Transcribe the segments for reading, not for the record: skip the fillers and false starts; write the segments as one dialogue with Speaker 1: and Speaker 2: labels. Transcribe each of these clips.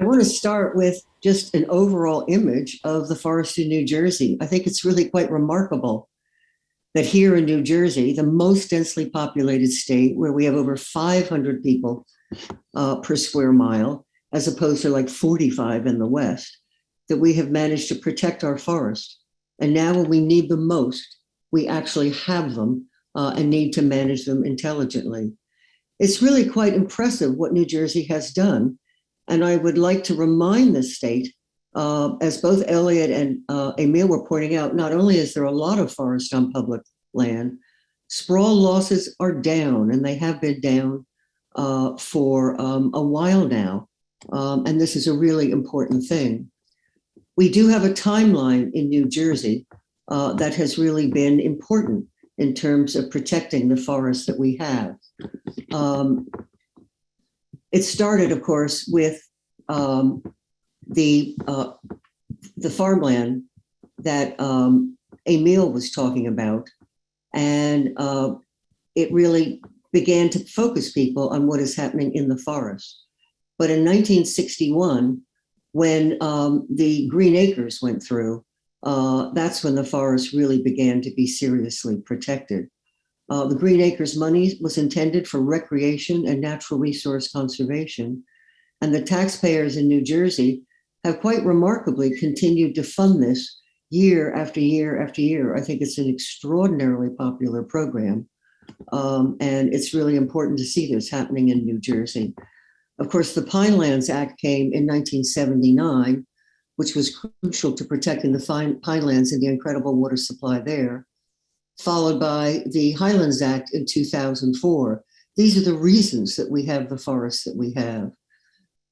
Speaker 1: want to start with just an overall image of the forest in New Jersey. I think it's really quite remarkable that here in New Jersey, the most densely populated state, where we have over 500 people per square mile, as opposed to like 45 in the West, that we have managed to protect our forest. And now when we need them most, we actually have them and need to manage them intelligently. It's really quite impressive what New Jersey has done. And I would like to remind the state, as both Elliot and Emil were pointing out, not only is there a lot of forest on public land, sprawl losses are down, and they have been down for a while now. And this is a really important thing. We do have a timeline in New Jersey that has really been important in terms of protecting the forests that we have. It started, of course, with the farmland that Emil was talking about, and it really began to focus people on what is happening in the forest. But in 1961, when the Green Acres went through, that's when the forest really began to be seriously protected. The Green Acres money was intended for recreation and natural resource conservation, and the taxpayers in New Jersey have quite remarkably continued to fund this year after year after year. I think it's an extraordinarily popular program, and it's really important to see this happening in New Jersey. Of course, the Pinelands Act came in 1979, which was crucial to protecting the pinelands and the incredible water supply there, followed by the Highlands Act in 2004. These are the reasons that we have the forests that we have.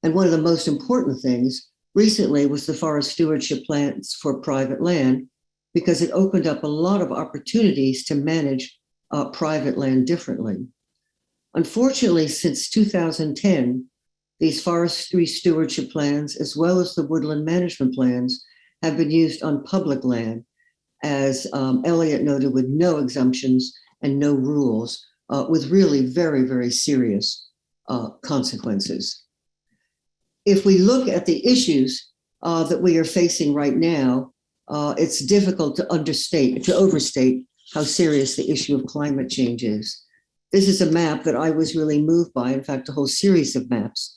Speaker 1: And one of the most important things recently was the forest stewardship plans for private land, because it opened up a lot of opportunities to manage private land differently. Unfortunately, since 2010, these forestry stewardship plans, as well as the woodland management plans, have been used on public land, as Elliot noted, with no exemptions and no rules, with really very, very serious consequences. If we look at the issues that we are facing right now, it's difficult to overstate how serious the issue of climate change is. This is a map that I was really moved by, in fact, a whole series of maps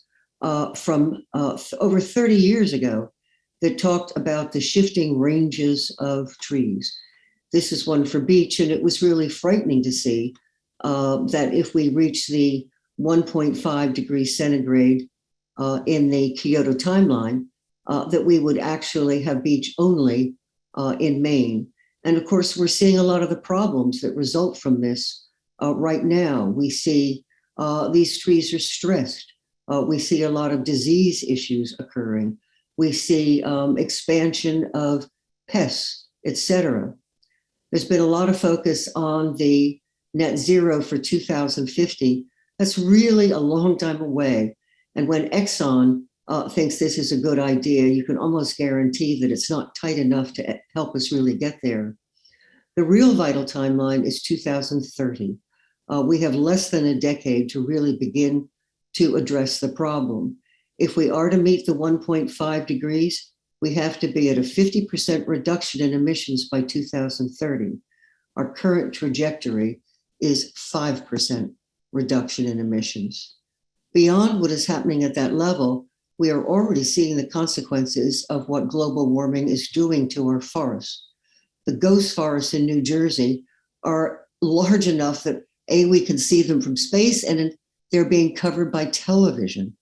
Speaker 1: from over 30 years ago that talked about the shifting ranges of trees. This is one for beech, and it was really frightening to see that if we reach the 1.5 degrees centigrade in the Kyoto timeline, that we would actually have beech only in Maine. And of course, we're seeing a lot of the problems that result from this right now. We see these trees are stressed. We see a lot of disease issues occurring. We see expansion of pests, et cetera. There's been a lot of focus on the net zero for 2050. That's really a long time away. And when Exxon thinks this is a good idea, you can almost guarantee that it's not tight enough to help us really get there. The real vital timeline is 2030. We have less than a decade to really begin to address the problem. If we are to meet the 1.5 degrees, we have to be at a 50% reduction in emissions by 2030. Our current trajectory is 5% reduction in emissions. Beyond what is happening at that level, we are already seeing the consequences of what global warming is doing to our forests. The ghost forests in New Jersey are large enough that we can see them from space, and they're being covered by television.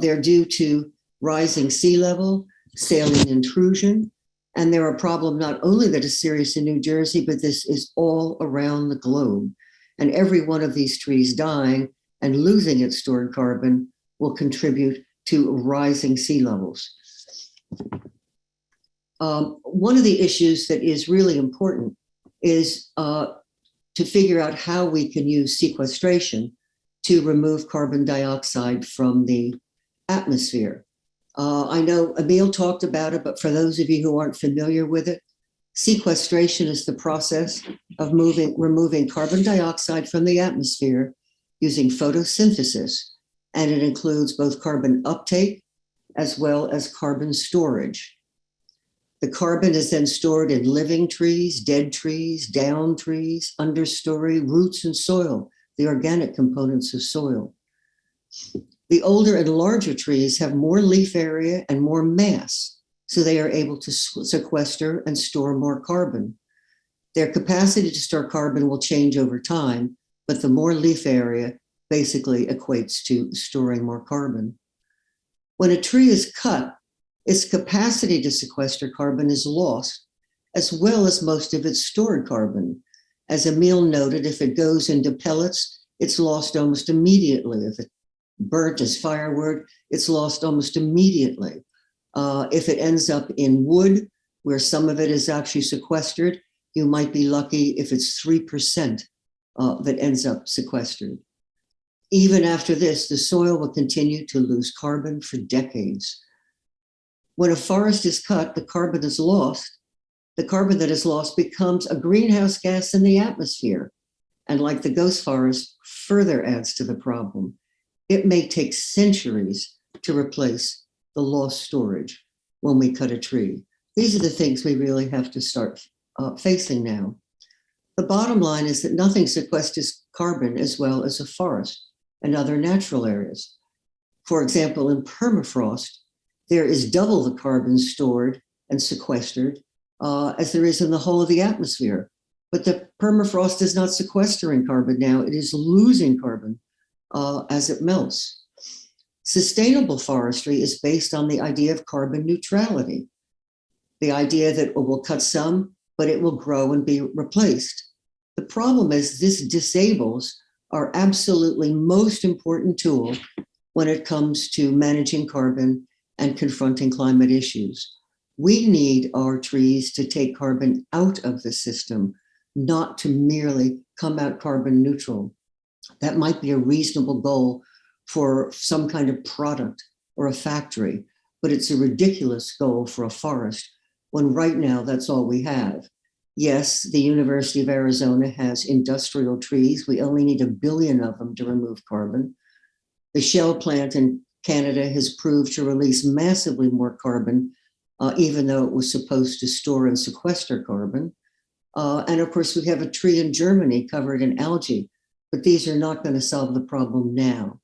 Speaker 1: They're due to rising sea level, saline intrusion, and they're a problem not only that is serious in New Jersey, but this is all around the globe. And every one of these trees dying and losing its stored carbon will contribute to rising sea levels. One of the issues that is really important is to figure out how we can use sequestration to remove carbon dioxide from the atmosphere. I know Emil talked about it, but for those of you who aren't familiar with it, sequestration is the process of removing carbon dioxide from the atmosphere using photosynthesis. And it includes both carbon uptake as well as carbon storage. The carbon is then stored in living trees, dead trees, down trees, understory, roots, and soil, the organic components of soil. The older and larger trees have more leaf area and more mass, so they are able to sequester and store more carbon. Their capacity to store carbon will change over time, but the more leaf area basically equates to storing more carbon. When a tree is cut, its capacity to sequester carbon is lost, as well as most of its stored carbon. As Emil noted, if it goes into pellets, it's lost almost immediately. If it's burnt as firewood, it's lost almost immediately. If it ends up in wood, where some of it is actually sequestered, you might be lucky if it's 3% that ends up sequestered. Even after this, the soil will continue to lose carbon for decades. When a forest is cut, the carbon is lost. The carbon that is lost becomes a greenhouse gas in the atmosphere, and like the ghost forest, further adds to the problem. It may take centuries to replace the lost storage when we cut a tree. These are the things we really have to start facing now. The bottom line is that nothing sequesters carbon as well as a forest and other natural areas. For example, in permafrost, there is double the carbon stored and sequestered as there is in the whole of the atmosphere. But the permafrost is not sequestering carbon now, it is losing carbon as it melts. Sustainable forestry is based on the idea of carbon neutrality, the idea that we'll cut some, but it will grow and be replaced. The problem is this disables our absolutely most important tool when it comes to managing carbon and confronting climate issues. We need our trees to take carbon out of the system, not to merely come out carbon neutral. That might be a reasonable goal for some kind of product or a factory, but it's a ridiculous goal for a forest when right now that's all we have. Yes, the University of Arizona has industrial trees. We only need 1 billion of them to remove carbon. The Shell plant in Canada has proved to release massively more carbon, even though it was supposed to store and sequester carbon. And of course, we have a tree in Germany covered in algae, but these are not going to solve the problem now.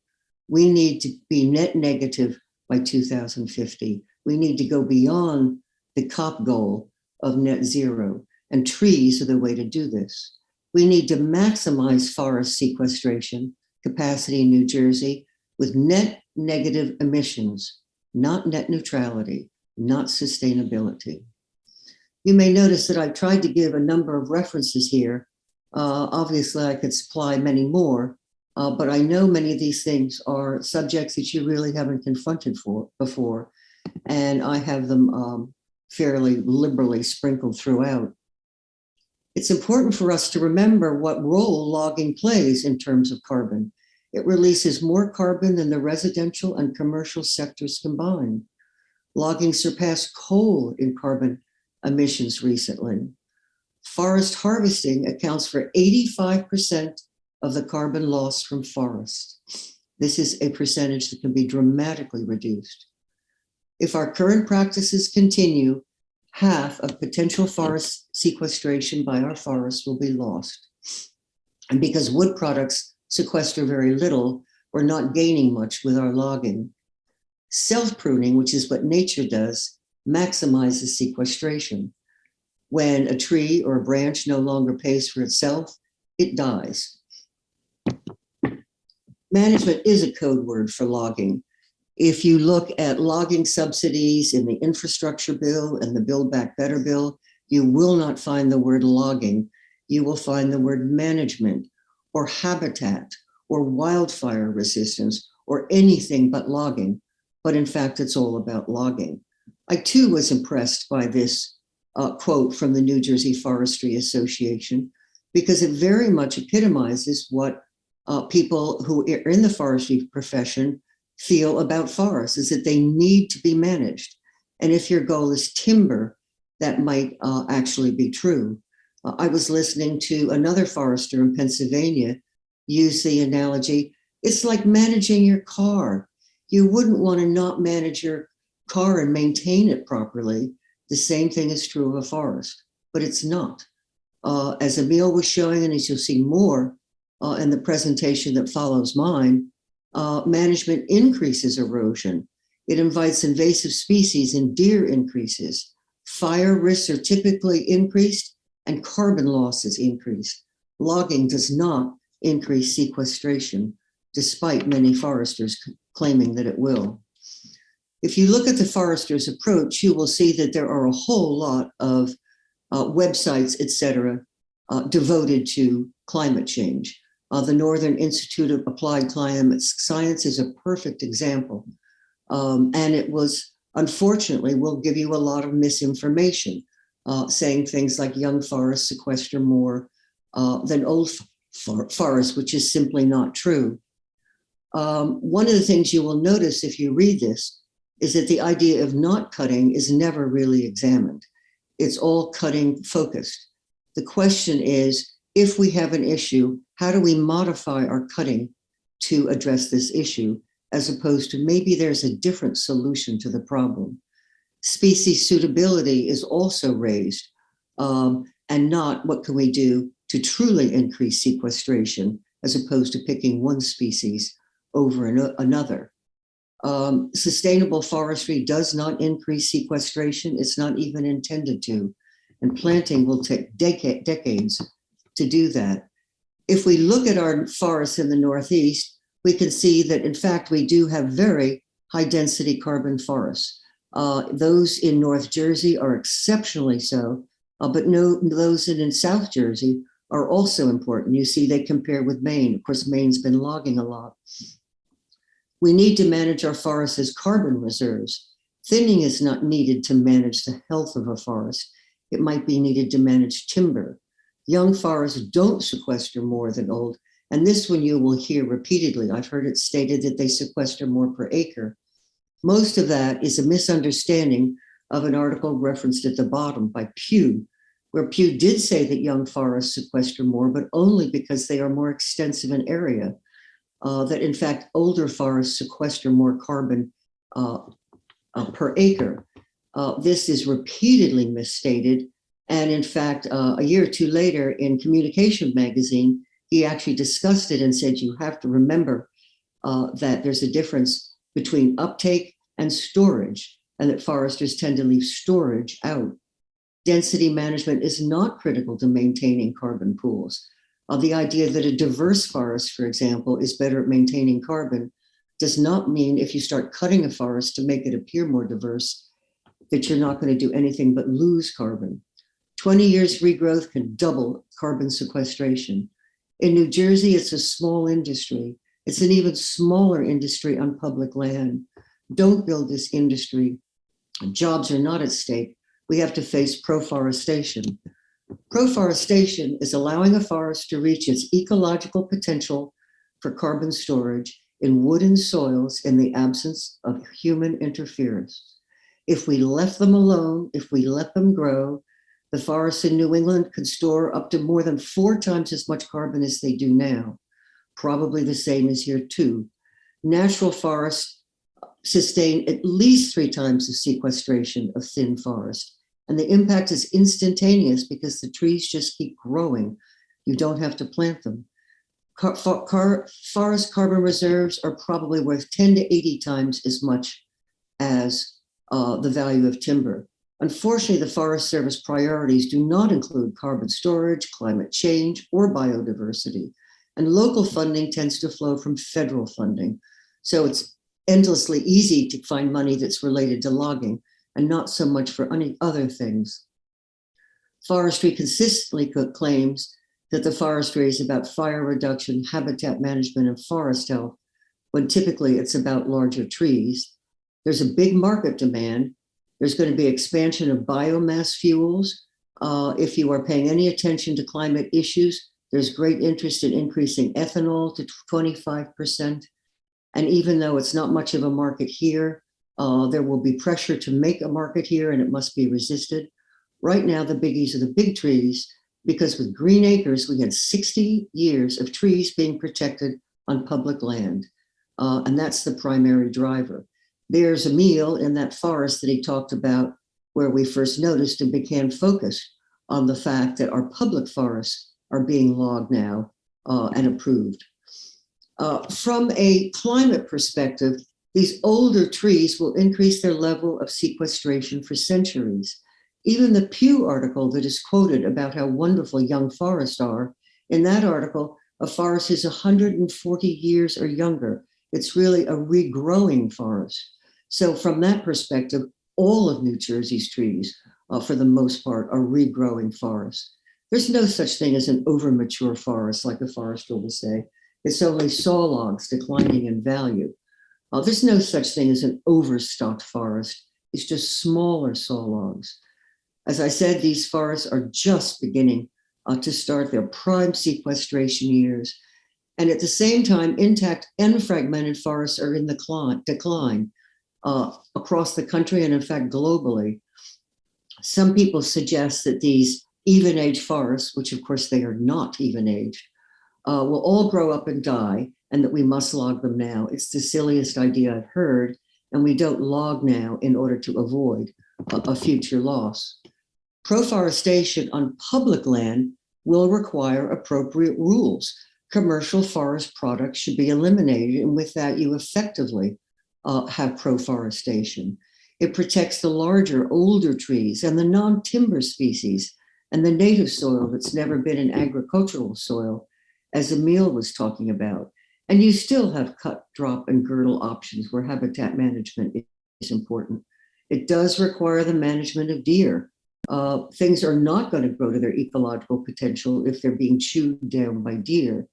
Speaker 1: We need to be net negative by 2050. We need to go beyond the COP goal of net zero, and trees are the way to do this. We need to maximize forest sequestration capacity in New Jersey with net negative emissions, not net neutrality, not sustainability. You may notice that I've tried to give a number of references here. Obviously, I could supply many more, but I know many of these things are subjects that you really haven't confronted before, and I have them fairly liberally sprinkled throughout. It's important for us to remember what role logging plays in terms of carbon. It releases more carbon than the residential and commercial sectors combined. Logging surpassed coal in carbon emissions recently. Forest harvesting accounts for 85% of the carbon loss from forests. This is a percentage that can be dramatically reduced. If our current practices continue, half of potential forest sequestration by our forests will be lost. And because wood products sequester very little, we're not gaining much with our logging. Self-pruning, which is what nature does, maximizes sequestration. When a tree or a branch no longer pays for itself, it dies. Management is a code word for logging. If you look at logging subsidies in the infrastructure bill and the Build Back Better bill, you will not find the word logging. You will find the word management or habitat or wildfire resistance or anything but logging. But in fact, it's all about logging. I too was impressed by this quote from the New Jersey Forestry Association, because it very much epitomizes what people who are in the forestry profession feel about forests, is that they need to be managed. And if your goal is timber, that might actually be true. I was listening to another forester in Pennsylvania use the analogy, it's like managing your car. You wouldn't want to not manage your car and maintain it properly, the same thing is true of a forest, but it's not. As Emil was showing, and as you'll see more in the presentation that follows mine, management increases erosion. It invites invasive species and deer increases. Fire risks are typically increased and carbon loss is increased. Logging does not increase sequestration, despite many foresters claiming that it will. If you look at the forester's approach, you will see that there are a whole lot of websites, et cetera, devoted to climate change. The Northern Institute of Applied Climate Science is a perfect example. And it was, unfortunately, will give you a lot of misinformation, saying things like young forests sequester more than old forests, which is simply not true. One of the things you will notice if you read this is that the idea of not cutting is never really examined. It's all cutting focused. The question is, if we have an issue, how do we modify our cutting to address this issue, as opposed to maybe there's a different solution to the problem? Species suitability is also raised, and not what can we do to truly increase sequestration, as opposed to picking one species over another. Sustainable forestry does not increase sequestration. It's not even intended to. And planting will take decades to do that. If we look at our forests in the Northeast, we can see that, in fact, we do have very high density carbon forests. Those in North Jersey are exceptionally so, but those in South Jersey are also important. You see, they compare with Maine. Of course, Maine's been logging a lot. We need to manage our forests as carbon reserves. Thinning is not needed to manage the health of a forest. It might be needed to manage timber. Young forests don't sequester more than old. And this one you will hear repeatedly. I've heard it stated that they sequester more per acre. Most of that is a misunderstanding of an article referenced at the bottom by Pew, where Pew did say that young forests sequester more, but only because they are more extensive in area. That in fact, older forests sequester more carbon per acre. This is repeatedly misstated. And in fact, a year or two later in Communication magazine, he actually discussed it and said, you have to remember that there's a difference between uptake and storage, and that foresters tend to leave storage out. Density management is not critical to maintaining carbon pools. The idea that a diverse forest, for example, is better at maintaining carbon does not mean if you start cutting a forest to make it appear more diverse, that you're not going to do anything but lose carbon. 20 years regrowth can double carbon sequestration. In New Jersey, it's a small industry. It's an even smaller industry on public land. Don't build this industry. Jobs are not at stake. We have to face proforestation. Proforestation is allowing a forest to reach its ecological potential for carbon storage in wooded soils in the absence of human interference. If we left them alone, if we let them grow, the forests in New England could store up to more than 4 times as much carbon as they do now. Probably the same as here too. Natural forests sustain at least 3 times the sequestration of thin forest. And the impact is instantaneous because the trees just keep growing. You don't have to plant them. Forest carbon reserves are probably worth 10 to 80 times as much as the value of timber. Unfortunately, the Forest Service priorities do not include carbon storage, climate change, or biodiversity. And local funding tends to flow from federal funding. So it's endlessly easy to find money that's related to logging and not so much for any other things. Forestry consistently claims that the forestry is about fire reduction, habitat management, and forest health, when typically it's about larger trees. There's a big market demand. There's going to be expansion of biomass fuels. If you are paying any attention to climate issues, there's great interest in increasing ethanol to 25%. And even though it's not much of a market here, there will be pressure to make a market here, and it must be resisted. Right now, the biggies are the big trees, because with green acres, we had 60 years of trees being protected on public land. And that's the primary driver. There's Emile in that forest that he talked about, where we first noticed and became focused on the fact that our public forests are being logged now and approved. From a climate perspective, these older trees will increase their level of sequestration for centuries. Even the Pew article that is quoted about how wonderful young forests are, in that article, a forest is 140 years or younger. It's really a regrowing forest. So from that perspective, all of New Jersey's trees, for the most part, are regrowing forests. There's no such thing as an overmature forest, like a forester will say. It's only saw logs declining in value. There's no such thing as an overstocked forest. It's just smaller saw logs. As I said, these forests are just beginning to start their prime sequestration years. And at the same time, intact and fragmented forests are in decline across the country and, in fact, globally. Some people suggest that these even-age forests, which of course they are not even-aged, will all grow up and die, and that we must log them now. It's the silliest idea I've heard, and we don't log now in order to avoid a future loss. Proforestation on public land will require appropriate rules. Commercial forest products should be eliminated, and with that, you effectively have proforestation. It protects the larger, older trees and the non-timber species and the native soil that's never been an agricultural soil, as Emile was talking about. And you still have cut, drop, and girdle options where habitat management is important. It does require the management of deer. Things are not going to grow to their ecological potential if they're being chewed down by deer.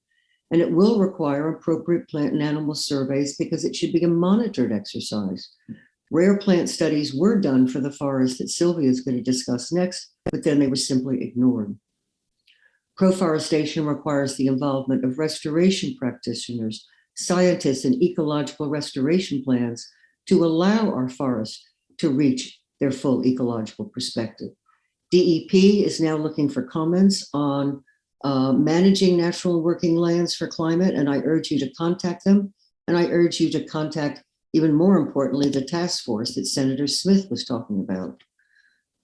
Speaker 1: And it will require appropriate plant and animal surveys because it should be a monitored exercise. Rare plant studies were done for the forest that Sylvia is going to discuss next, but then they were simply ignored. Proforestation requires the involvement of restoration practitioners, scientists, and ecological restoration plans to allow our forests to reach their full ecological perspective. DEP is now looking for comments on managing natural working lands for climate, and I urge you to contact them. And I urge you to contact, even more importantly, the task force that Senator Smith was talking about.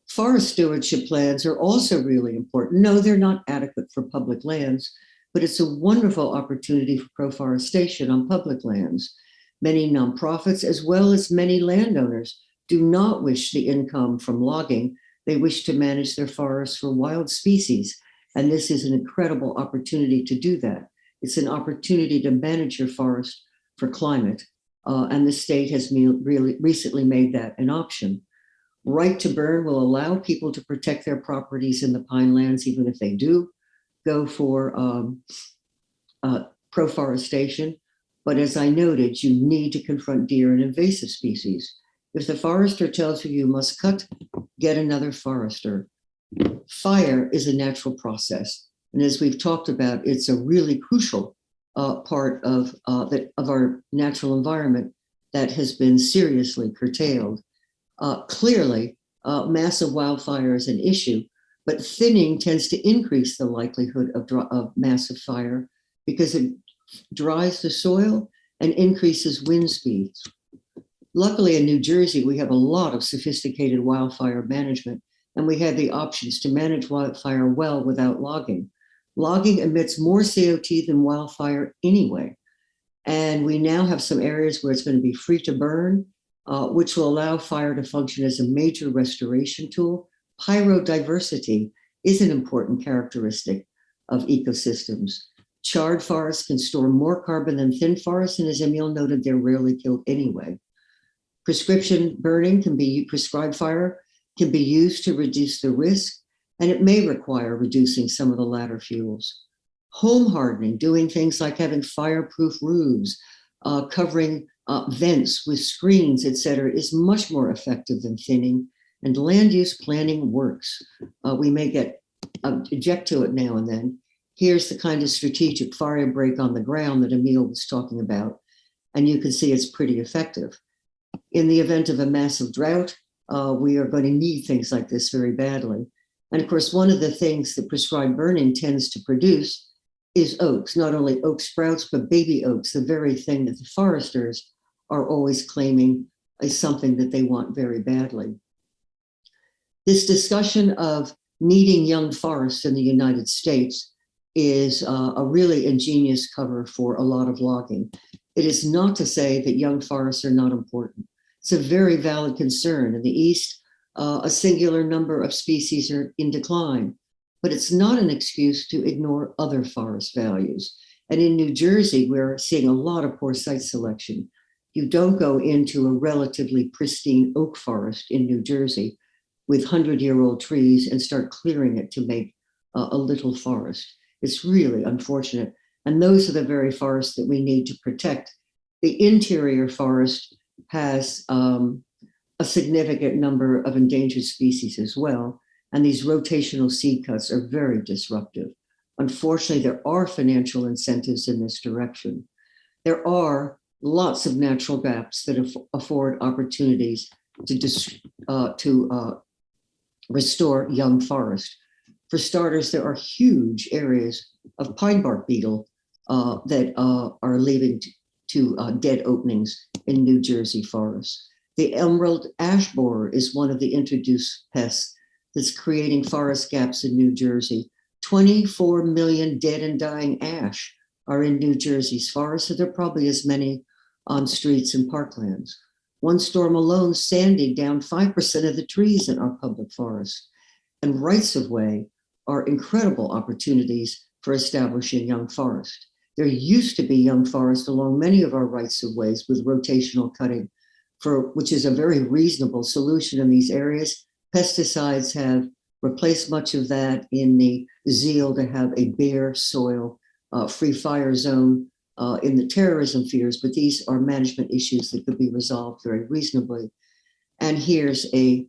Speaker 1: Forest stewardship plans are also really important. No, they're not adequate for public lands, but it's a wonderful opportunity for proforestation on public lands. Many nonprofits, as well as many landowners, do not wish the income from logging. They wish to manage their forests for wild species. And this is an incredible opportunity to do that. It's an opportunity to manage your forest for climate. And the state has really recently made that an option. Right to burn will allow people to protect their properties in the pine lands, even if they do go for proforestation. But as I noted, you need to confront deer and invasive species. If the forester tells you you must cut, get another forester. Fire is a natural process. And as we've talked about, it's a really crucial part of our natural environment that has been seriously curtailed. Clearly, massive wildfire is an issue, but thinning tends to increase the likelihood of massive fire because it dries the soil and increases wind speeds. Luckily, in New Jersey, we have a lot of sophisticated wildfire management, and we have the options to manage wildfire well without logging. Logging emits more CO2 than wildfire anyway. And we now have some areas where it's going to be free to burn, which will allow fire to function as a major restoration tool. Pyrodiversity is an important characteristic of ecosystems. Charred forests can store more carbon than thin forests, and as Emile noted, they're rarely killed anyway. Prescription burning prescribed fire can be used to reduce the risk, and it may require reducing some of the latter fuels. Home hardening, doing things like having fireproof roofs, covering vents with screens, et cetera, is much more effective than thinning, and land use planning works. We may get eject to it now and then. Here's the kind of strategic fire break on the ground that Emile was talking about, and you can see it's pretty effective. In the event of a massive drought, we are going to need things like this very badly. And of course, one of the things that prescribed burning tends to produce is oaks, not only oak sprouts, but baby oaks, the very thing that the foresters are always claiming is something that they want very badly. This discussion of needing young forests in the United States is a really ingenious cover for a lot of logging. It is not to say that young forests are not important. It's a very valid concern. In the East, a singular number of species are in decline, but it's not an excuse to ignore other forest values. And in New Jersey, we're seeing a lot of poor site selection. You don't go into a relatively pristine oak forest in New Jersey with 100-year-old trees and start clearing it to make a little forest. It's really unfortunate. And those are the very forests that we need to protect. The interior forest has a significant number of endangered species as well. And these rotational seed cuts are very disruptive. Unfortunately, there are financial incentives in this direction. There are lots of natural gaps that afford opportunities to restore young forest. For starters, there are huge areas of pine bark beetle that are leading to dead openings in New Jersey forests. The emerald ash borer is one of the introduced pests that's creating forest gaps in New Jersey. 24 million dead and dying ash are in New Jersey's forests, so there are probably as many on streets and parklands. One storm alone sanded down 5% of the trees in our public forests. And rights of way are incredible opportunities for establishing young forest. There used to be young forest along many of our rights of ways with rotational cutting, which is a very reasonable solution in these areas. Pesticides have replaced much of that in the zeal to have a bare soil, free fire zone in the terrorism fears, but these are management issues that could be resolved very reasonably. And here's a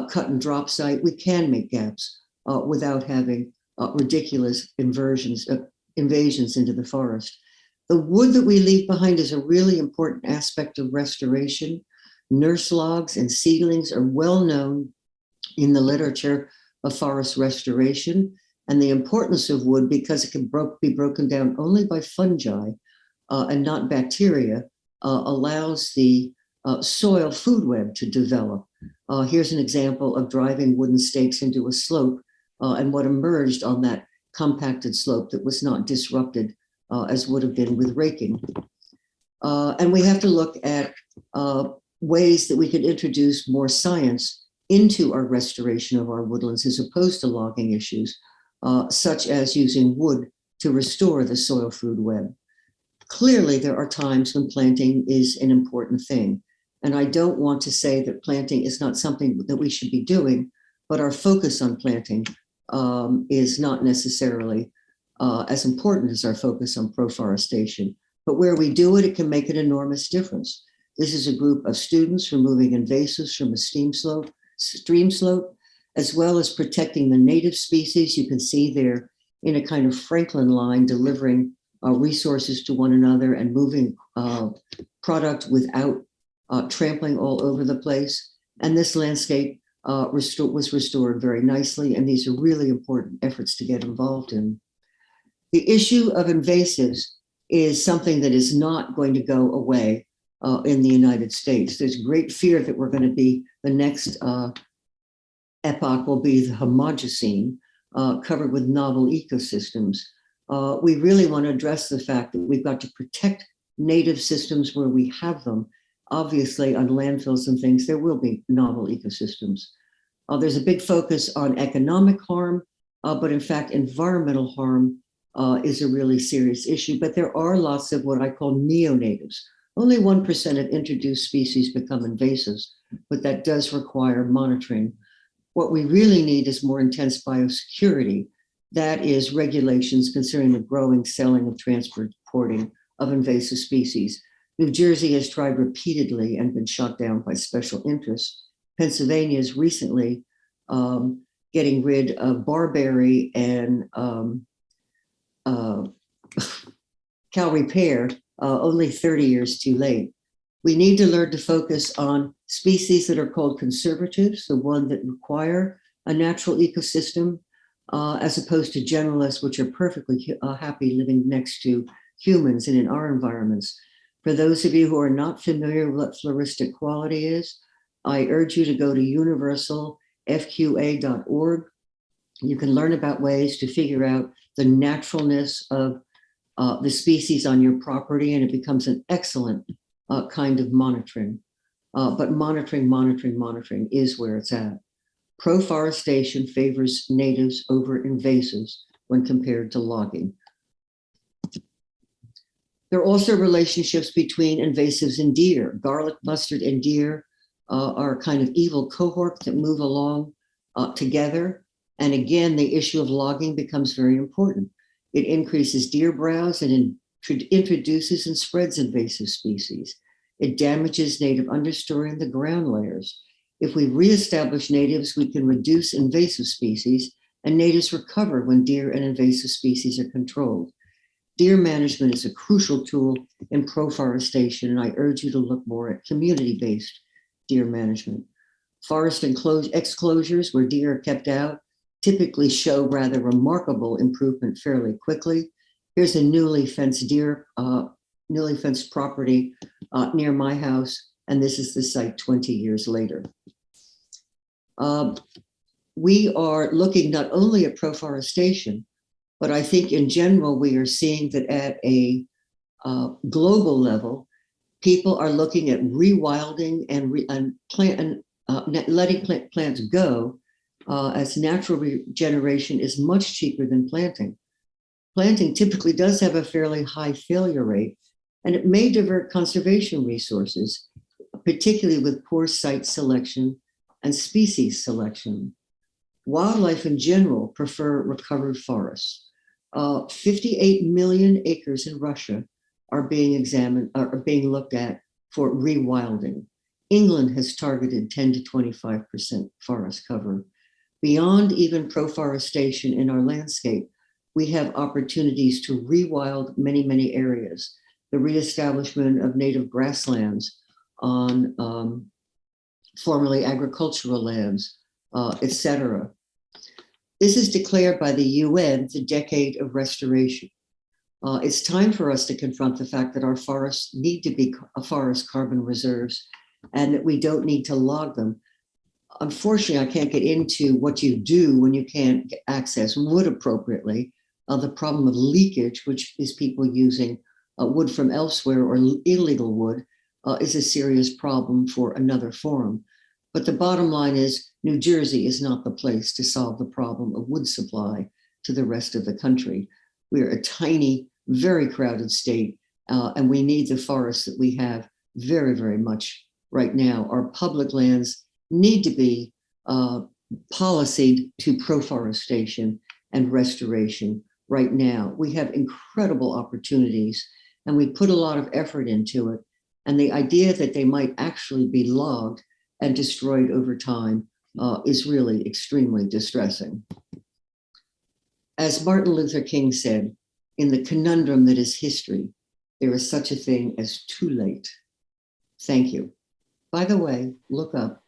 Speaker 1: cut and drop site. We can make gaps without having ridiculous invasions into the forest. The wood that we leave behind is a really important aspect of restoration. Nurse logs and seedlings are well known in the literature of forest restoration, and the importance of wood, because it can be broken down only by fungi and not bacteria, allows the soil food web to develop. Here's an example of driving wooden stakes into a slope and what emerged on that compacted slope that was not disrupted as would have been with raking. And we have to look at ways that we could introduce more science into our restoration of our woodlands as opposed to logging issues, such as using wood to restore the soil food web. Clearly, there are times when planting is an important thing. And I don't want to say that planting is not something that we should be doing, but our focus on planting is not necessarily as important as our focus on proforestation. But where we do it, it can make an enormous difference. This is a group of students removing invasives from a stream slope, as well as protecting the native species. You can see they're in a kind of Franklin line, delivering resources to one another and moving product without trampling all over the place. And this landscape was restored very nicely, and these are really important efforts to get involved in. The issue of invasives is something that is not going to go away in the United States. There's great fear that we're going to be, the next epoch will be the Homogene, covered with novel ecosystems. We really want to address the fact that we've got to protect native systems where we have them. Obviously, on landfills and things, there will be novel ecosystems. There's a big focus on economic harm, but in fact, environmental harm is a really serious issue. But there are lots of what I call neonatives. Only 1% of introduced species become invasives, but that does require monitoring. What we really need is more intense biosecurity. That is regulations concerning the growing, selling, and transporting of invasive species. New Jersey has tried repeatedly and been shot down by special interests. Pennsylvania is recently getting rid of barberry and cow repair only 30 years too late. We need to learn to focus on species that are called conservatives, the one that require a natural ecosystem, as opposed to generalists, which are perfectly happy living next to humans and in our environments. For those of you who are not familiar with what floristic quality is, I urge you to go to universalfqa.org. You can learn about ways to figure out the naturalness of the species on your property, and it becomes an excellent kind of monitoring. But monitoring is where it's at. Proforestation favors natives over invasives when compared to logging. There are also relationships between invasives and deer. Garlic, mustard, and deer are a kind of evil cohort that move along together. And again, the issue of logging becomes very important. It increases deer browse and introduces and spreads invasive species. It damages native understory and the ground layers. If we reestablish natives, we can reduce invasive species, and natives recover when deer and invasive species are controlled. Deer management is a crucial tool in proforestation, and I urge you to look more at community-based deer management. Forest exclosures where deer are kept out typically show rather remarkable improvement fairly quickly. Here's a newly fenced property near my house, and this is the site 20 years later. We are looking not only at proforestation, but I think in general, we are seeing that at a global level, people are looking at rewilding and letting plants go as natural regeneration is much cheaper than planting. Planting typically does have a fairly high failure rate, and it may divert conservation resources, particularly with poor site selection and species selection. Wildlife in general prefer recovered forests. 58 million acres in Russia are being looked at for rewilding. England has targeted 10 to 25% forest cover. Beyond even proforestation in our landscape, we have opportunities to rewild many, many areas. The reestablishment of native grasslands on formerly agricultural lands, etc. This is declared by the UN the decade of restoration. It's time for us to confront the fact that our forests need to be forest carbon reserves and that we don't need to log them. Unfortunately, I can't get into what you do when you can't access wood appropriately. The problem of leakage, which is people using wood from elsewhere or illegal wood, is a serious problem for another forum. But the bottom line is New Jersey is not the place to solve the problem of wood supply to the rest of the country. We're a tiny, very crowded state, and we need the forests that we have very, very much right now. Our public lands need to be policied to proforestation and restoration right now. We have incredible opportunities, and we put a lot of effort into it. And the idea that they might actually be logged and destroyed over time is really extremely distressing. As Martin Luther King said, in the conundrum that is history, there is such a thing as too late. Thank you. By the way, look up